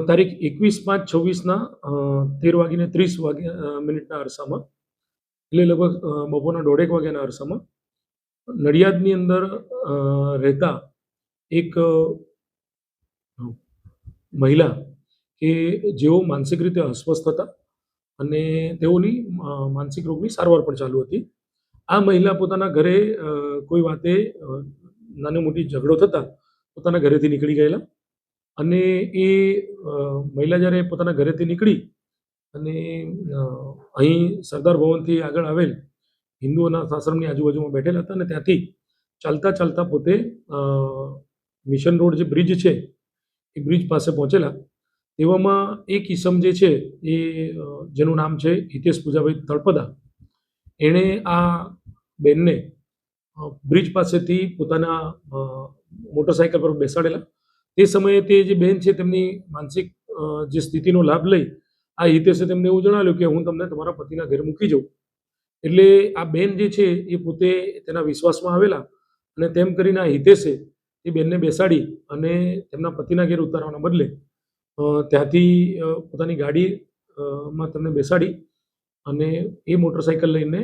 તારીખ 21/5/26ના 13:30 અરસામાં, એટલે લગભગ બપોરના 1:30 વાગ્યાના અરસામાં નડિયાદની અંદર રહેતા એક મહિલા કે જેઓ માનસિક રીતે અસ્વસ્થ હતા અને તેઓની માનસિક રોગની સારવાર પણ ચાલુ હતી. આ મહિલા પોતાના ઘરે કોઈ વાતે નાની મોટી ઝઘડો થતાં પોતાના ઘરેથી નીકળી ગયેલા અને એ મહિલા જ્યારે પોતાના ઘરેથી નીકળી અને અહીં સરદાર ભવનથી આગળ આવેલ હિન્દુ અનાથ આશ્રમની આજુબાજુમાં બેઠેલા હતા અને ત્યાંથી ચાલતા ચાલતા પોતે મિશન રોડ જે બ્રિજ છે એ બ્રિજ પાસે પહોંચેલા. તેવામાં એક ઈસમ જે છે એ જેનું નામ છે હિતેશ પૂજાભાઈ તળપદા, એણે આ બેનને બ્રિજ પાસેથી પોતાના મોટરસાઇકલ પર બેસાડેલા. તે સમયે તે જે બેન છે તેમની માનસિક જે સ્થિતિનો લાભ લઈ આ હિતેશે તેમને એવું જણાવ્યું કે હું તમને તમારા પતિના ઘરે મૂકી જાઉં. એટલે આ બેન જે છે એ પોતે તેના વિશ્વાસમાં આવેલા અને તેમ કરીને આ હિતેશે એ બેનને બેસાડી અને તેમના પતિના ઘેર ઉતારવાના બદલે ત્યાંથી પોતાની ગાડીમાં તેમને બેસાડી અને એ મોટરસાઇકલ લઈને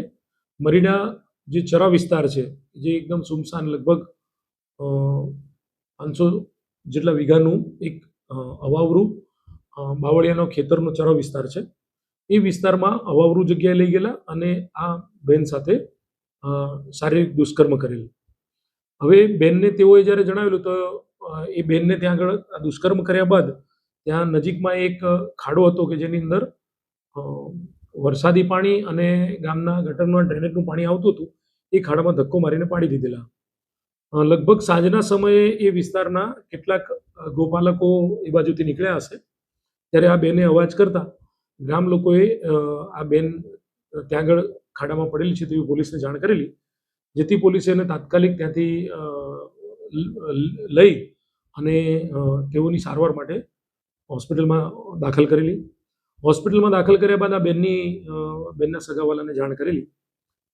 મરીના જે ચરા વિસ્તાર છે, જે એકદમ સુમસાન લગભગ 500 જેટલા વીઘાનું એક અવાવરું બાવળિયાનો ખેતરનો ચરો વિસ્તાર છે, એ વિસ્તારમાં અવાવરું જગ્યાએ લઈ ગયેલા અને આ બેન સાથે શારીરિક દુષ્કર્મ કરેલું. હવે બેનને તેઓએ જ્યારે જણાવેલું તો એ બેનને ત્યાં આગળ દુષ્કર્મ કર્યા બાદ ત્યાં નજીકમાં એક ખાડો હતો કે જેની અંદર વરસાદી પાણી અને ગામના ગટરના ડ્રેનેજનું પાણી આવતું હતું. એ ખાડામાં ધક્કો મારીને પાડી દીધેલા. લગભગ સાંજના સમયે એ વિસ્તારના કેટલાક ગોપાલકો એ બાજુથી નીકળ્યા હશે, ત્યારે આ બેને અવાજ કરતા ગામ લોકોએ આ બેન ત્યાં આગળ ખાડામાં પડેલી છે તેવી પોલીસને જાણ કરેલી, જેથી પોલીસે એને તાત્કાલિક ત્યાંથી લઈ અને તેઓની સારવાર માટે હોસ્પિટલમાં દાખલ કરેલી. હોસ્પિટલમાં દાખલ કર્યા બાદ આ બેનના સગાવાલાને જાણ કરેલી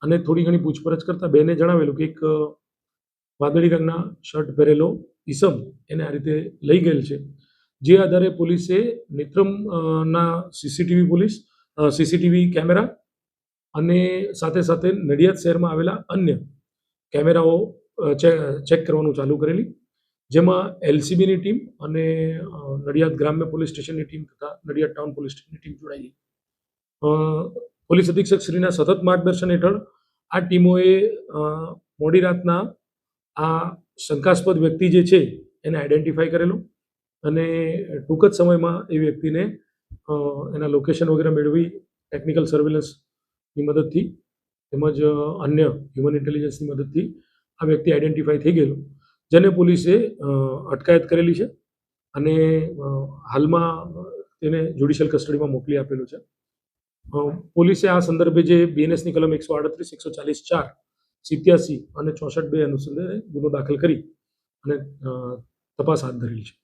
અને થોડી ઘણી પૂછપરછ કરતાં બેને જણાવેલું કે એક વાદળી રંગના શર્ટ પહેરેલો ઈસમ એને આ રીતે લઈ ગયેલ છે. જે આધારે પોલીસે નેત્રમના સીસીટીવી કેમેરા અને સાથે સાથે નડિયાદ શહેરમાં આવેલા અન્ય કેમેરાઓ ચેક કરવાનું ચાલુ કરેલી, જેમાં એલસીબીની ટીમ અને નડિયાદ ગ્રામ્ય પોલીસ સ્ટેશનની ટીમ તથા નડિયાદ ટાઉન પોલીસ સ્ટેશનની ટીમ જોડાઈ. પોલીસ અધિક્ષક શ્રીના સતત માર્ગદર્શન હેઠળ આ ટીમોએ મોડી રાતના આ શંકાસ્પદ વ્યક્તિ જે છે એને આઈડેન્ટિફાઈ કરેલું અને ટૂંક જ સમયમાં એ વ્યક્તિને એના લોકેશન વગેરે મેળવી ટેકનિકલ સર્વેલન્સની મદદથી તેમજ અન્ય હ્યુમન ઇન્ટેલિજન્સની મદદથી આ વ્યક્તિ આઈડેન્ટિફાઈ થઈ ગયેલું, જેને પોલીસે અટકાયત કરેલી છે અને હાલમાં તેને જ્યુડિશિયલ કસ્ટડીમાં મોકલી આપેલું છે. પોલીસે આ સંદર્ભે જે બીએનએસની કલમ 138, 140(4), 87 અને 64(2) અનુસંધાને ગુનો દાખલ કરી અને તપાસ હાથ ધરેલી છે.